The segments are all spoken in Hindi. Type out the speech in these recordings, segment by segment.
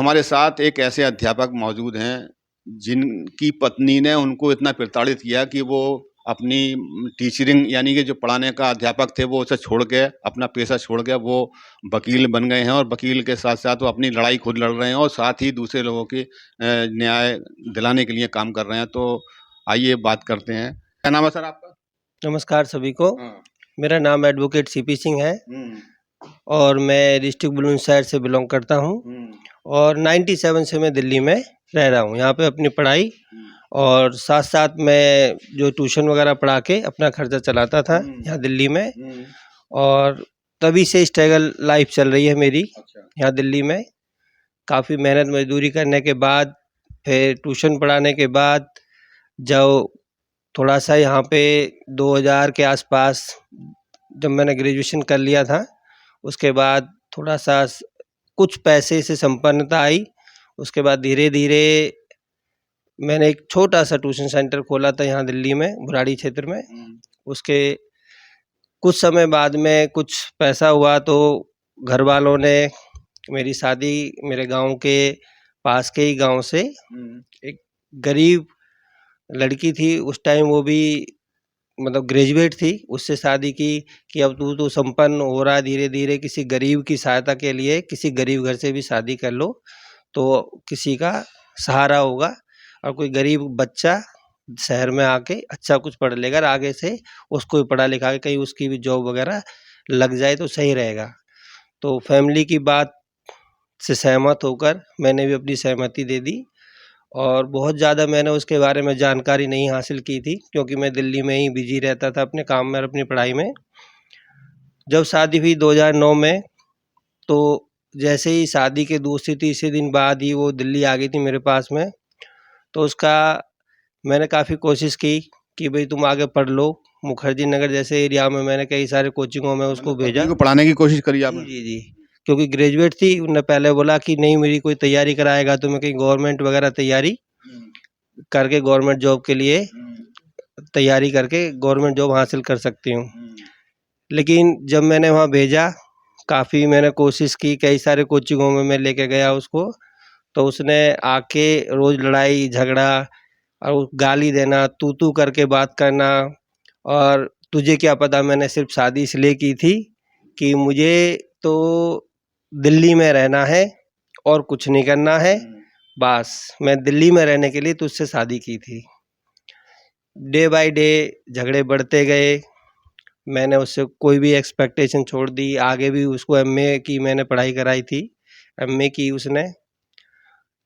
हमारे साथ एक ऐसे अध्यापक मौजूद हैं, जिनकी पत्नी ने उनको इतना प्रताड़ित किया कि वो अपनी टीचरिंग यानी कि जो पढ़ाने का अध्यापक थे, वो उसे छोड़ के अपना पेशा छोड़ के वो वकील बन गए हैं और वकील के साथ-साथ वो अपनी लड़ाई खुद लड़ रहे हैं और साथ ही दूसरे लोगों की न्याय दिलाने के लिए काम कर रहे हैं। तो आइए बात करते हैं। क्या नाम है सर आपका? नमस्कार सभी को। हाँ। मेरा नाम एडवोकेट सीपी सिंह है हुँ, और मैं डिस्ट्रिक्ट बुलंदशहर से बिलोंग करता हूँ हुँ, और 97 से मैं दिल्ली में रह रहा हूँ। यहाँ पे अपनी पढ़ाई हुँ, और साथ-साथ मैं जो ट्यूशन वगैरह पढ़ा के अपना खर्चा चलाता था यहाँ दिल्ली में हुँ, और तभी से स्ट्रगल लाइफ चल रही है मेरी अच्छा। यहाँ दिल्ली में। काफ़ी मेहनत मज़दूरी करने के बाद, फिर ट्यूशन पढ़ाने के बाद जब थोड़ा-सा यहाँ पे 2000 के आसपास जब मैंने ग्रेजुएशन कर लिया था, उसके बाद थोड़ा-सा कुछ पैसे से संपन्नता आई। उसके बाद धीरे-धीरे मैंने एक छोटा-सा ट्यूशन सेंटर खोला था यहाँ दिल्ली में, बुराड़ी क्षेत्र में। हुँ, उसके कुछ समय बाद में कुछ पैसा हुआ तो घर वालों ने मेरी शादी मेरे गाँव के पास के ही गाँव से हुँ, एक गरीब लड़की थी, उस टाइम वो भी मतलब ग्रेजुएट थी, उससे शादी की कि अब तू तो संपन्न हो रहा है धीरे-धीरे, किसी गरीब की सहायता के लिए किसी गरीब घर से भी शादी कर लो, तो किसी का सहारा होगा और कोई गरीब बच्चा शहर में आके अच्छा कुछ पढ़ लेगा और आगे से उसको भी पढ़ा लिखा के कहीं उसकी भी जॉब वगैरह लग जाए तो सही रहेगा। तो फैमिली की बात से सहमत होकर मैंने भी अपनी सहमति दे दी और बहुत ज़्यादा मैंने उसके बारे में जानकारी नहीं हासिल की थी क्योंकि मैं दिल्ली में ही बिजी रहता था अपने काम में और अपनी पढ़ाई में। जब शादी हुई 2009 में, तो जैसे ही शादी के दूसरे तीसरे दिन बाद ही वो दिल्ली आ गई थी मेरे पास में। तो उसका मैंने काफ़ी कोशिश की कि भाई तुम आगे पढ़ लो। मुखर्जी नगर जैसे एरिया में मैंने कई सारे कोचिंगों में उसको मतलब पत्नी भेजा। को पढ़ाने की कोशिश करी जी, आपने? जी, जी। क्योंकि ग्रेजुएट थी, उन्होंने पहले बोला कि नहीं मेरी कोई तैयारी कराएगा तो मैं कहीं गवर्नमेंट वगैरह तैयारी हुँ, करके गवर्नमेंट जॉब के लिए हुँ, तैयारी करके गवर्नमेंट जॉब हासिल कर सकती हूँ। हुँ, लेकिन जब मैंने वहाँ भेजा, काफ़ी मैंने कोशिश की, कई सारे कोचिंगों में मैं लेके गया उसको, तो उसने आके रोज़ लड़ाई झगड़ा और गाली देना, तू-तू करके बात करना और तुझे क्या पता मैंने सिर्फ़ शादी इसलिए की थी कि मुझे तो दिल्ली में रहना है और कुछ नहीं करना है, हुँ, बस मैं दिल्ली में रहने के लिए तुझसे शादी की थी। डे बाय डे झगड़े बढ़ते गए, मैंने उससे कोई भी एक्सपेक्टेशन छोड़ दी, आगे भी उसको एमए की मैंने पढ़ाई कराई थी, एमए की उसने।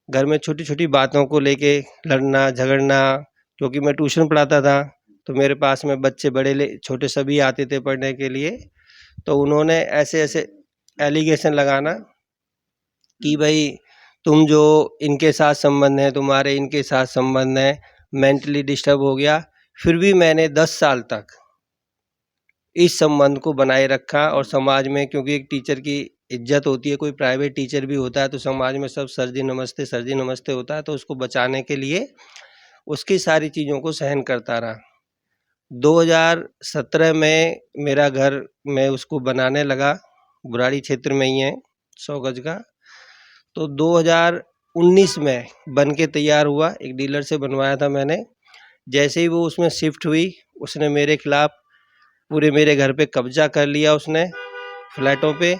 घर में छोटी-छोटी बातों को लेके लड़ना, झगड़ना क्योंकि मैं ट्यूशन पढ़ाता था, तो मेरे पास में बच्चे बड़े ले छोटे सभी आते थे पढ़ने के लिए, तो उन्होंने ऐसे-ऐसे एलिगेशन लगाना कि भई तुम जो इनके साथ संबंध है, तुम्हारे इनके साथ संबंध है, मेंटली डिस्टर्ब हो गया। फिर भी मैंने 10 साल तक इस संबंध को बनाए रखा और समाज में क्योंकि एक टीचर की इज्जत होती है, कोई प्राइवेट टीचर भी होता है तो समाज में सब सर जी नमस्ते होता है, तो उसको बचाने के लिए उसकी सारी चीज़ों को सहन करता रहा। 2017 में मेरा घर मैं उसको बनाने लगा, बुराड़ी क्षेत्र में ही है, 100 गज का। तो 2019 में बन के तैयार हुआ, एक डीलर से बनवाया था मैंने। जैसे ही वो उसमें शिफ्ट हुई, उसने मेरे खिलाफ पूरे मेरे घर पे कब्जा कर लिया उसने, फ्लैटों पे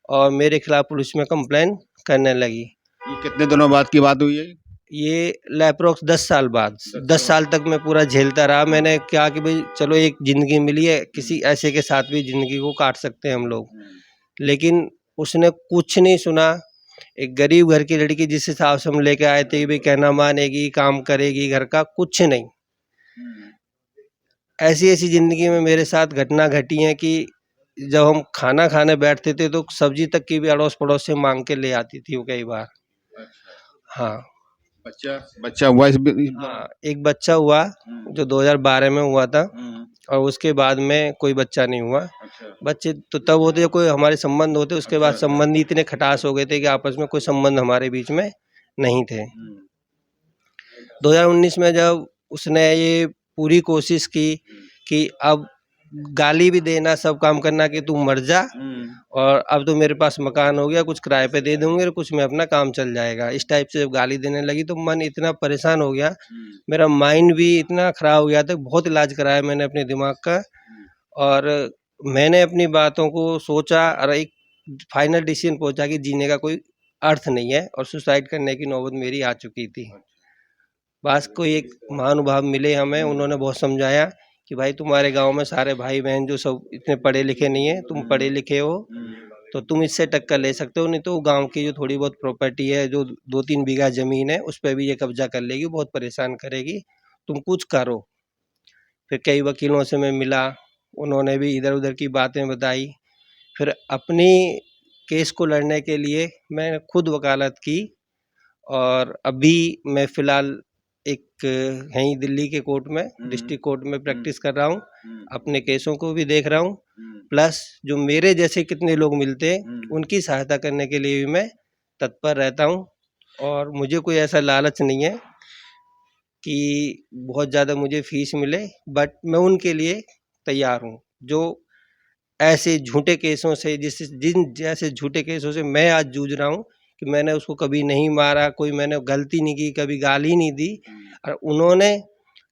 और मेरे खिलाफ पुलिस में कंप्लेन करने लगी। ये कितने दिनों बाद की बात हुई है? ये एप्रॉक्स 10 साल बाद, 10 साल तक मैं पूरा झेलता रहा। मैंने कहा कि भाई चलो एक ज़िंदगी मिली है, किसी ऐसे के साथ भी ज़िंदगी को काट सकते हैं हम लोग। लेकिन उसने कुछ नहीं सुना। एक गरीब घर की लड़की जिस हिसाब से हम लेके आए थे कि भाई कहना मानेगी, काम करेगी घर का, कुछ नहीं। ऐसी-ऐसी ज़िंदगी में मेरे साथ घटना घटी हैं कि जब हम खाना खाने बैठते थे तो सब्जी तक की भी अड़ोस-पड़ोस से माँग के ले आती थी वो कई बार। हाँ, बच्चा बच्चा हुआ इस दौरान? हाँ, एक बच्चा हुआ जो 2012 में हुआ था हुँ, और उसके बाद में कोई बच्चा नहीं हुआ। अच्छा, बच्चे तो तब होते जब कोई हमारे संबंध होते, उसके बाद अच्छा। संबंध ही इतने खटास हो गए थे कि आपस में कोई संबंध हमारे बीच में नहीं थे। हुँ, 2019 में जब उसने ये पूरी कोशिश की कि अब गाली भी देना, सब काम करना कि तू मर जा, और अब तो मेरे पास मकान हो गया, कुछ किराए पे दे दूंगे और कुछ में अपना काम चल जाएगा। इस टाइप से जब गाली देने लगी तो मन इतना परेशान हो गया, मेरा माइंड भी इतना खराब हो गया था। बहुत इलाज कराया मैंने अपने दिमाग का, और मैंने अपनी बातों को सोचा और एक फाइनल डिसीजन पहुंचा कि जीने का कोई अर्थ नहीं है, और सुसाइड करने की नौबत मेरी आ चुकी थी। बस कोई एक महानुभाव मिले हमें, उन्होंने बहुत समझाया कि भाई तुम्हारे गांव में सारे भाई बहन जो सब इतने पढ़े लिखे नहीं है, तुम पढ़े लिखे हो तो तुम इससे टक्कर ले सकते हो, नहीं तो गांव की जो थोड़ी बहुत प्रॉपर्टी है, जो 2-3 बीघा जमीन है, उस पर भी ये कब्जा कर लेगी, बहुत परेशान करेगी, तुम कुछ करो। फिर कई वकीलों से मैं मिला, उन्होंने भी इधर उधर की बातें बताई। फिर अपनी केस को लड़ने के लिए मैं खुद वकालत की, और अभी मैं फ़िलहाल एक यहीं दिल्ली के कोर्ट में, डिस्ट्रिक्ट कोर्ट में प्रैक्टिस कर रहा हूँ, अपने केसों को भी देख रहा हूँ, प्लस जो मेरे जैसे कितने लोग मिलते हैं उनकी सहायता करने के लिए भी मैं तत्पर रहता हूँ। और मुझे कोई ऐसा लालच नहीं है कि बहुत ज़्यादा मुझे फीस मिले, बट मैं उनके लिए तैयार हूँ जो ऐसे झूठे केसों से, जिन जैसे झूठे केसों से मैं आज जूझ रहा हूँ कि मैंने उसको कभी नहीं मारा, कोई मैंने गलती नहीं की, कभी गाली नहीं दी, और उन्होंने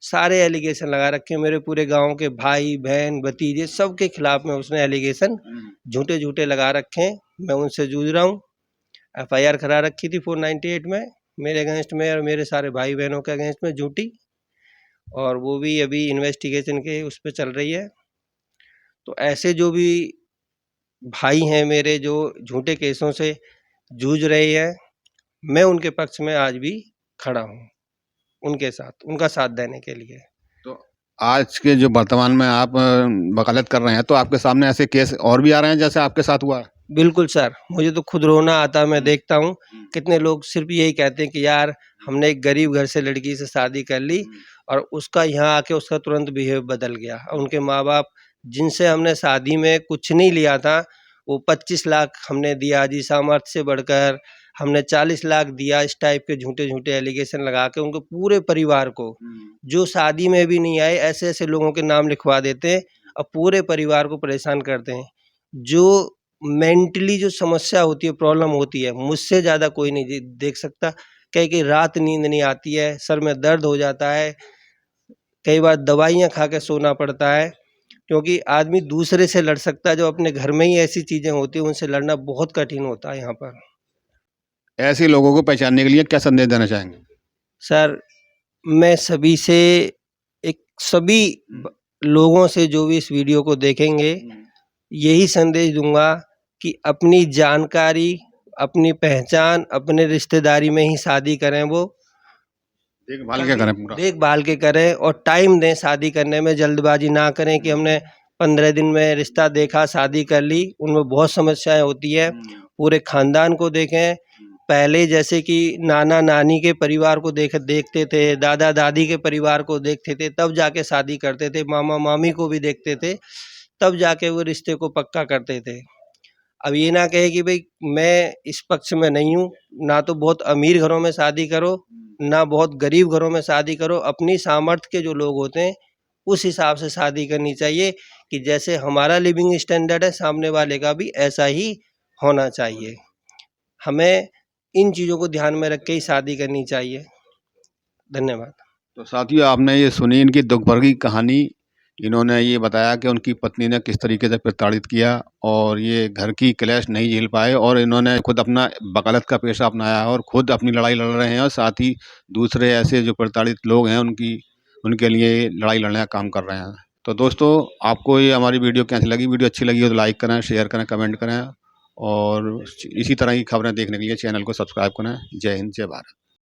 सारे एलिगेशन लगा रखे मेरे पूरे गांव के भाई बहन भतीजे सबके खिलाफ में, उसने एलिगेशन झूठे झूठे लगा रखे हैं। मैं उनसे जूझ रहा हूँ। FIR करा रखी थी 498 में मेरे अगेंस्ट में और मेरे सारे भाई बहनों के अगेंस्ट में झूठी, और वो भी अभी इन्वेस्टिगेशन के उस पर चल रही है। तो ऐसे जो भी भाई हैं मेरे जो झूठे केसों से जूझ रहे हैं, मैं उनके पक्ष में आज भी खड़ा हूँ, उनके साथ, उनका साथ देने के लिए। तो आज के जो वर्तमान में आप वकालत कर रहे हैं, तो आपके सामने ऐसे केस और भी आ रहे हैं जैसे आपके साथ हुआ? बिल्कुल सर, मुझे तो खुद रोना आता है, मैं देखता हूँ कितने लोग सिर्फ यही कहते हैं कि यार हमने एक गरीब घर से लड़की से शादी कर ली और उसका यहाँ आके उसका तुरंत बिहेव बदल गया। उनके माँ बाप जिनसे हमने शादी में कुछ नहीं लिया था, वो 25 लाख हमने दिया जी, सामर्थ्य से बढ़कर हमने 40 लाख दिया। इस टाइप के झूठे झूठे एलिगेशन लगा के उनके पूरे परिवार को, जो शादी में भी नहीं आए, ऐसे ऐसे लोगों के नाम लिखवा देते हैं और पूरे परिवार को परेशान करते हैं। जो मेंटली जो समस्या होती है, प्रॉब्लम होती है, मुझसे ज़्यादा कोई नहीं देख सकता। कई रात नींद नहीं आती है, सर में दर्द हो जाता है, कई बार दवाइयाँ खा के सोना पड़ता है, क्योंकि आदमी दूसरे से लड़ सकता है, जो अपने घर में ही ऐसी चीज़ें होती हैं उनसे लड़ना बहुत कठिन होता है यहाँ पर। ऐसे लोगों को पहचानने के लिए क्या संदेश देना चाहेंगे? सर, मैं सभी से सभी लोगों से जो भी इस वीडियो को देखेंगे, यही संदेश दूंगा कि अपनी जानकारी, अपनी पहचान, अपने रिश्तेदारी में ही शादी करें। वो देखभाल के करें, पूरा देखभाल के करें और टाइम दें शादी करने में। जल्दबाजी ना करें कि हमने 15 दिन में रिश्ता देखा, शादी कर ली, उनमें बहुत समस्याएं होती है। पूरे खानदान को देखें, पहले जैसे कि नाना नानी के परिवार को देखते थे, दादा दादी के परिवार को देखते थे, तब जाके शादी करते थे, मामा मामी को भी देखते थे, तब जाके वो रिश्ते को पक्का करते थे। अब ये ना कहे कि भाई मैं इस पक्ष में नहीं हूँ, ना तो बहुत अमीर घरों में शादी करो, ना बहुत गरीब घरों में शादी करो। अपनी सामर्थ्य के जो लोग होते हैं उस हिसाब से शादी करनी चाहिए कि जैसे हमारा लिविंग स्टैंडर्ड है, सामने वाले का भी ऐसा ही होना चाहिए। हमें इन चीज़ों को ध्यान में रख के ही शादी करनी चाहिए। धन्यवाद। तो साथियों, आपने ये सुनी इनकी दुख भरी कहानी। इन्होंने ये बताया कि उनकी पत्नी ने किस तरीके से प्रताड़ित किया और ये घर की क्लेश नहीं झेल पाए, और इन्होंने खुद अपना वकालत का पेशा अपनाया और खुद अपनी लड़ाई लड़ रहे हैं, और साथ ही दूसरे ऐसे जो प्रताड़ित लोग हैं उनके लिए लड़ाई लड़ने का काम कर रहे हैं। तो दोस्तों, आपको ये हमारी वीडियो कैसी लगी? वीडियो अच्छी लगी हो तो लाइक करें, शेयर करें, कमेंट करें, और इसी तरह की खबरें देखने के लिए चैनल को सब्सक्राइब करें। जय हिंद, जय भारत।